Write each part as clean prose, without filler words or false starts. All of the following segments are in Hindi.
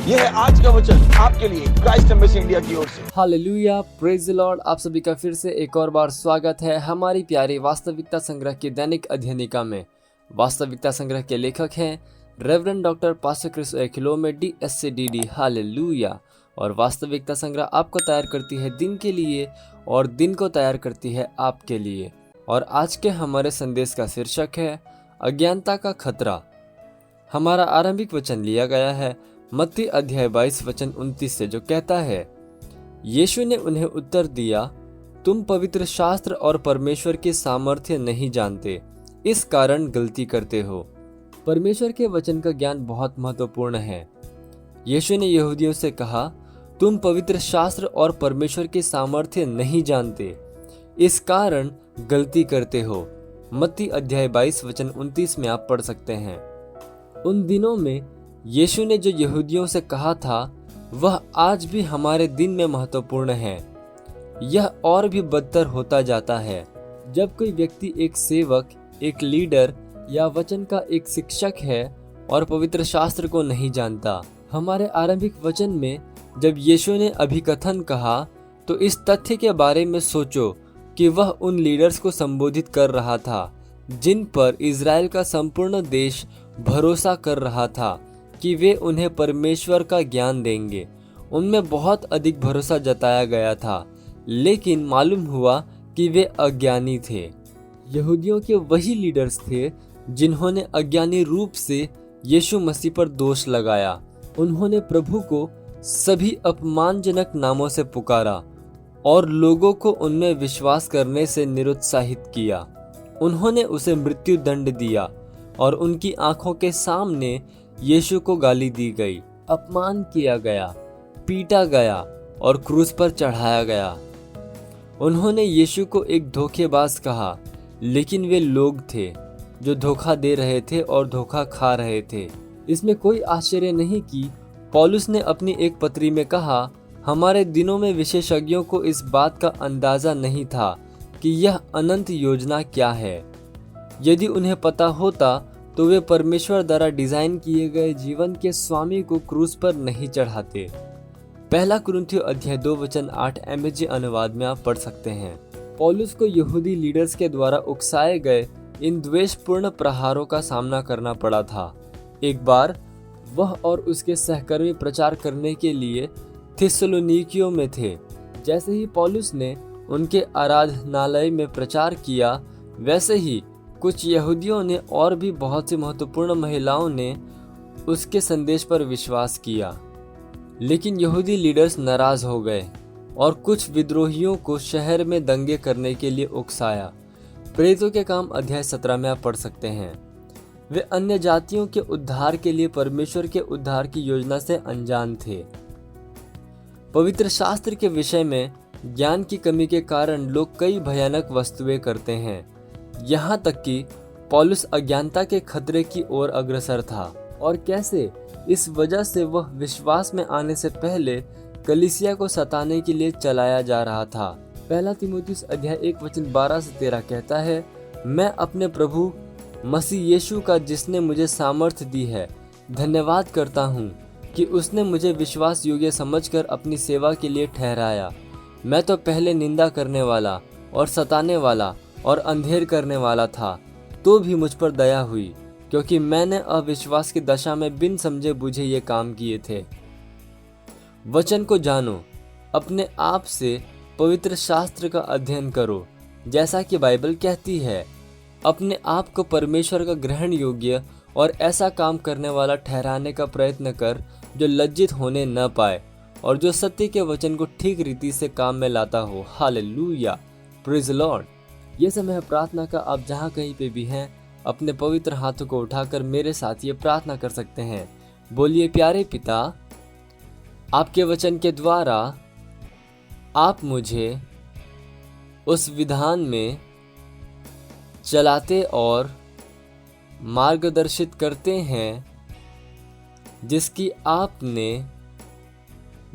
यह है आज का वचन आपके लिए क्राइस्ट एम्बेसी इंडिया की ओर से। Hallelujah, praise the Lord. आप सभी का फिर से एक और बार स्वागत है हमारी प्यारी वास्तविकता संग्रह की दैनिक अध्ययनिका में। वास्तविकता संग्रह के लेखक हैं reverend doctor pastor Chris Oyakhilome DSCDD। Hallelujah. और वास्तविकता संग्रह आपको तैयार करती है दिन के लिए और दिन को तैयार करती है आपके लिए। और आज के हमारे संदेश का शीर्षक है अज्ञानता का खतरा। हमारा आरंभिक वचन लिया गया है मत्ती अध्याय 22 वचन 29 से, जो कहता है, यीशु ने उन्हें उत्तर दिया, तुम पवित्र शास्त्र और परमेश्वर के सामर्थ्य नहीं जानते, इस कारण गलती करते हो। परमेश्वर के वचन का ज्ञान बहुत महत्वपूर्ण है। यीशु ने यहूदियों से कहा, तुम पवित्र शास्त्र और परमेश्वर के सामर्थ्य नहीं जानते, इस कारण गलती करते हो। मत्ती अध्याय 22 वचन 29 में आप पढ़ सकते हैं। उन दिनों में यीशु ने जो यहूदियों से कहा था वह आज भी हमारे दिन में महत्वपूर्ण है। यह और भी बदतर होता जाता है जब कोई व्यक्ति एक सेवक, एक लीडर या वचन का एक शिक्षक है और पवित्र शास्त्र को नहीं जानता। हमारे आरंभिक वचन में जब यीशु ने अभिकथन कहा तो इस तथ्य के बारे में सोचो कि वह उन लीडर्स को संबोधित कर रहा था जिन पर इज़राइल का संपूर्ण देश भरोसा कर रहा था कि वे उन्हें परमेश्वर का ज्ञान देंगे। उनमें बहुत अधिक भरोसा जताया गया था, लेकिन मालूम हुआ कि वे अज्ञानी थे। यहूदियों के वही लीडर्स थे जिन्होंने अज्ञानी रूप से यीशु मसीह पर दोष लगाया। उन्होंने प्रभु को सभी अपमानजनक नामों से पुकारा और लोगों को उनमें विश्वास करने से निरुत्साहित किया। उन्होंने उसे मृत्यु दंड दिया और उनकी आंखों के सामने यीशु को गाली दी गई, अपमान किया गया, पीटा गया और क्रूस पर चढ़ाया गया। उन्होंने यीशु को एक धोखेबाज कहा, लेकिन वे लोग थे जो धोखा दे रहे थे और धोखा खा रहे थे। इसमें कोई आश्चर्य नहीं कि पौलुस ने अपनी एक पत्री में कहा, हमारे दिनों में विशेषज्ञों को इस बात का अंदाजा नहीं था कि यह अनंत योजना क्या है। यदि उन्हें पता होता तो वे परमेश्वर द्वारा डिजाइन किए गए जीवन के स्वामी को क्रूस पर नहीं चढ़ाते। पहला कुरिन्थियों अध्याय 2 वचन 8 MSG अनुवाद में आप पढ़ सकते हैं। पौलुस को यहूदी लीडर्स के द्वारा उकसाए गए इन द्वेषपूर्ण प्रहारों का सामना करना पड़ा था। एक बार वह और उसके सहकर्मी प्रचार करने के लिए थिस्सलुनीकियों में थे। जैसे ही पौलुस ने उनके आराधनालय में प्रचार किया, वैसे ही कुछ यहूदियों ने और भी बहुत सी महत्वपूर्ण महिलाओं ने उसके संदेश पर विश्वास किया। लेकिन यहूदी लीडर्स नाराज हो गए और कुछ विद्रोहियों को शहर में दंगे करने के लिए उकसाया। प्रेरितों के काम अध्याय 17 में आप पढ़ सकते हैं। वे अन्य जातियों के उद्धार के लिए परमेश्वर के उद्धार की योजना से अनजान थे। पवित्र शास्त्र के विषय में ज्ञान की कमी के कारण लोग कई भयानक वस्तुएं करते हैं। यहाँ तक कि पौलुस अज्ञानता के खतरे की ओर अग्रसर था, और कैसे इस वजह से वह विश्वास में आने से पहले कलीसिया को सताने के लिए चलाया जा रहा था। पहला तीमुथियुस अध्याय 1 वचन 12 से 13 कहता है, मैं अपने प्रभु मसीह यीशु का जिसने मुझे सामर्थ्य दी है धन्यवाद करता हूँ कि उसने मुझे विश्वास योग्य समझकर अपनी सेवा के लिए ठहराया। मैं तो पहले निंदा करने वाला और सताने वाला और अंधेर करने वाला था, तो भी मुझ पर दया हुई, क्योंकि मैंने अविश्वास की दशा में बिन समझे बुझे ये काम किए थे। वचन को जानो, अपने आप से पवित्र शास्त्र का अध्ययन करो, जैसा कि बाइबल कहती है। अपने आप को परमेश्वर का ग्रहण योग्य और ऐसा काम करने वाला ठहराने का प्रयत्न कर जो लज्जित होने न पाए और जो सत्य के वचन को ठीक रीति से काम में लाता हो। Hallelujah, praise the Lord. ये समय है प्रार्थना का। आप जहाँ कहीं पे भी हैं, अपने पवित्र हाथों को उठाकर मेरे साथ ये प्रार्थना कर सकते हैं। बोलिए, प्यारे पिता, आपके वचन के द्वारा आप मुझे उस विधान में चलाते और मार्गदर्शित करते हैं जिसकी आपने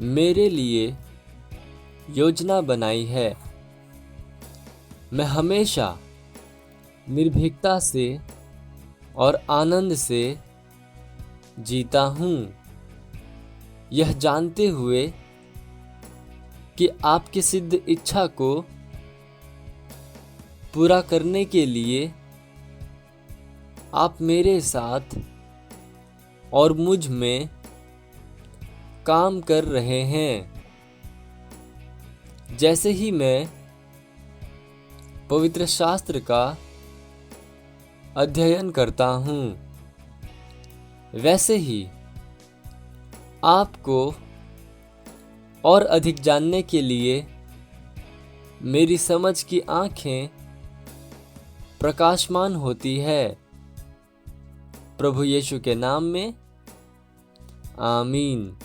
मेरे लिए योजना बनाई है। मैं हमेशा निर्भीकता से और आनंद से जीता हूँ। यह जानते हुए कि आपकी सिद्ध इच्छा को पूरा करने के लिए आप मेरे साथ और मुझ में काम कर रहे हैं। जैसे ही मैं पवित्र शास्त्र का अध्ययन करता हूँ, वैसे ही आपको और अधिक जानने के लिए मेरी समझ की आंखें प्रकाशमान होती है। प्रभु यीशु के नाम में आमीन।